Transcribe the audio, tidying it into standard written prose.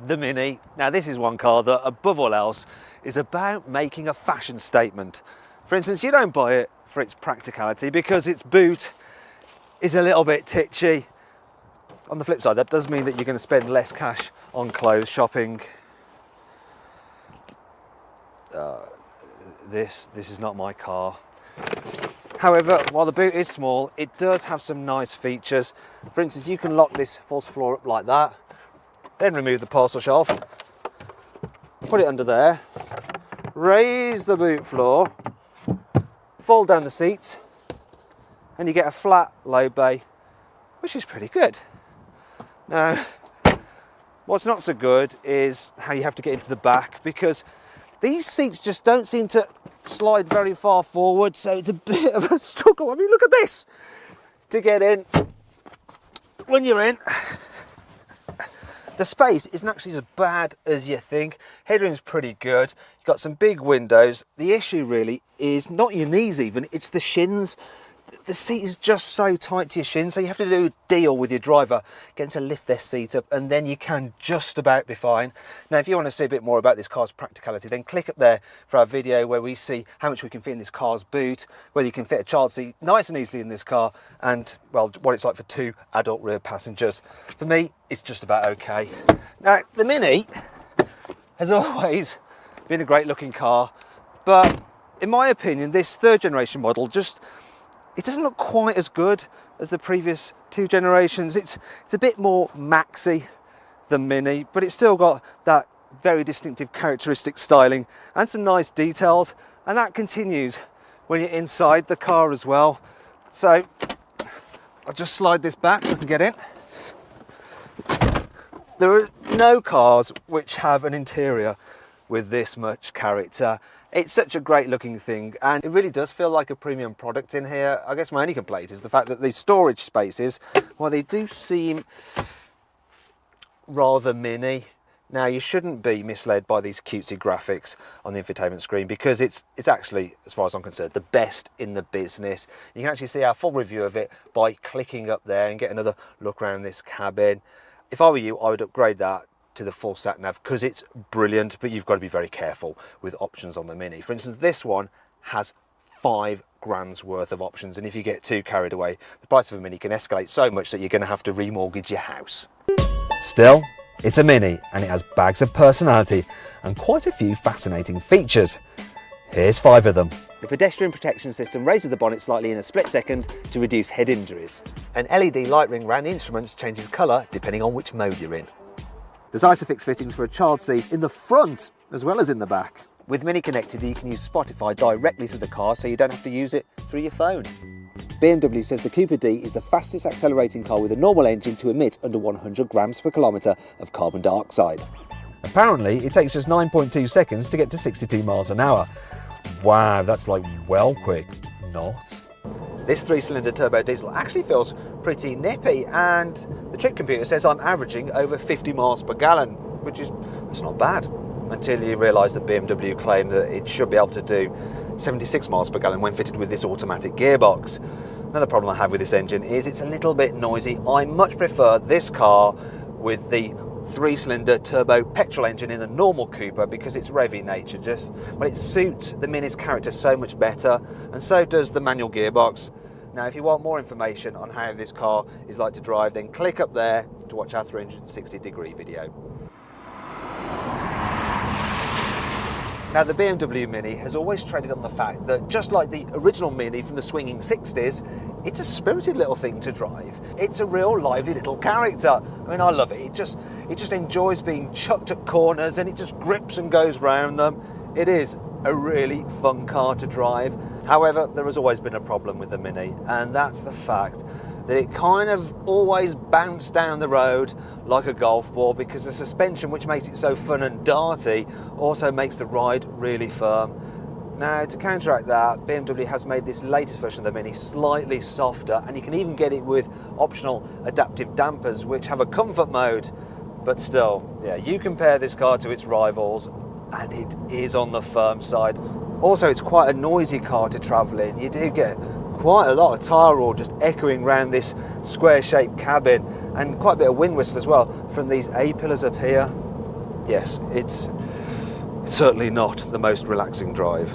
the Mini. Now this is one car that above all else is about making a fashion statement. For instance, you don't buy it for its practicality because its boot is a little bit titchy. On the flip side, that does mean that you're going to spend less cash on clothes shopping. This is not my car. However, while the boot is small, it does have some nice features. For instance, you can lock this false floor up like that, then remove the parcel shelf, put it under there, raise the boot floor, fold down the seats, and you get a flat low bay, which is pretty good. Now, what's not so good is how you have to get into the back, because these seats just don't seem to slide very far forward, so it's a bit of a struggle. I mean, look at this, to get in. When you're in, the space isn't actually as bad as you think. Headroom's pretty good. You've got some big windows. The issue really is not your knees even, it's the shins. The seat is just so tight to your shins, so you have to do a deal with your driver, get them to lift their seat up, and then you can just about be fine. Now, if you want to see a bit more about this car's practicality, then click up there for our video where we see how much we can fit in this car's boot, whether you can fit a child seat nice and easily in this car, and, well, what it's like for 2 adult rear passengers. For me, it's just about okay. Now, the Mini has always been a great looking car, but in my opinion, this 3rd generation model it doesn't look quite as good as the previous 2 generations. It's a bit more maxy than Mini, but it's still got that very distinctive characteristic styling and some nice details, and that continues when you're inside the car as well. So I'll just slide this back so I can get in. There are no cars which have an interior with this much character. It's such a great looking thing, and it really does feel like a premium product in here. I guess my only complaint is the fact that the storage spaces, well, they do seem rather mini. Now, you shouldn't be misled by these cutesy graphics on the infotainment screen, because it's actually, as far as I'm concerned, the best in the business. You can actually see our full review of it by clicking up there and get another look around this cabin. If I were you, I would upgrade that to the full sat nav because it's brilliant, but you've got to be very careful with options on the Mini. For instance, this one has 5 grand's worth of options, and if you get too carried away, the price of a Mini can escalate so much that you're going to have to remortgage your house. Still, it's a Mini, and it has bags of personality and quite a few fascinating features. Here's 5 of them. The pedestrian protection system raises the bonnet slightly in a split second to reduce head injuries. An LED light ring around the instruments changes colour depending on which mode you're in. There's ISOFIX fittings for a child seat in the front as well as in the back. With Mini Connected, you can use Spotify directly through the car, so you don't have to use it through your phone. BMW says the Cooper D is the fastest accelerating car with a normal engine to emit under 100 grams per kilometre of carbon dioxide. Apparently, it takes just 9.2 seconds to get to 62 miles an hour. Wow, that's like well quick. Not. This 3-cylinder turbo diesel actually feels pretty nippy, and the trip computer says I'm averaging over 50 miles per gallon, that's not bad, until you realise that BMW claim that it should be able to do 76 miles per gallon when fitted with this automatic gearbox. Another problem I have with this engine is it's a little bit noisy. I much prefer this car with the 3-cylinder turbo petrol engine in the normal Cooper because its revvy nature it suits the Mini's character so much better, and so does the manual gearbox. Now, if you want more information on how this car is like to drive, then click up there to watch our 360-degree video. Now, the BMW Mini has always traded on the fact that, just like the original Mini from the swinging 60s, it's a spirited little thing to drive. It's a real lively little character. I mean, I love it. It just enjoys being chucked at corners, and it just grips and goes round them. It is a really fun car to drive. However, there has always been a problem with the Mini, and that's the fact that it kind of always bounced down the road like a golf ball, because the suspension, which makes it so fun and darty, also makes the ride really firm. Now, to counteract that, BMW has made this latest version of the Mini slightly softer, and you can even get it with optional adaptive dampers which have a comfort mode. But still, yeah, you compare this car to its rivals and it is on the firm side. Also, it's quite a noisy car to travel in. You do get quite a lot of tyre roar just echoing around this square-shaped cabin, and quite a bit of wind whistle as well from these A-pillars up here. yes, it's certainly not the most relaxing drive.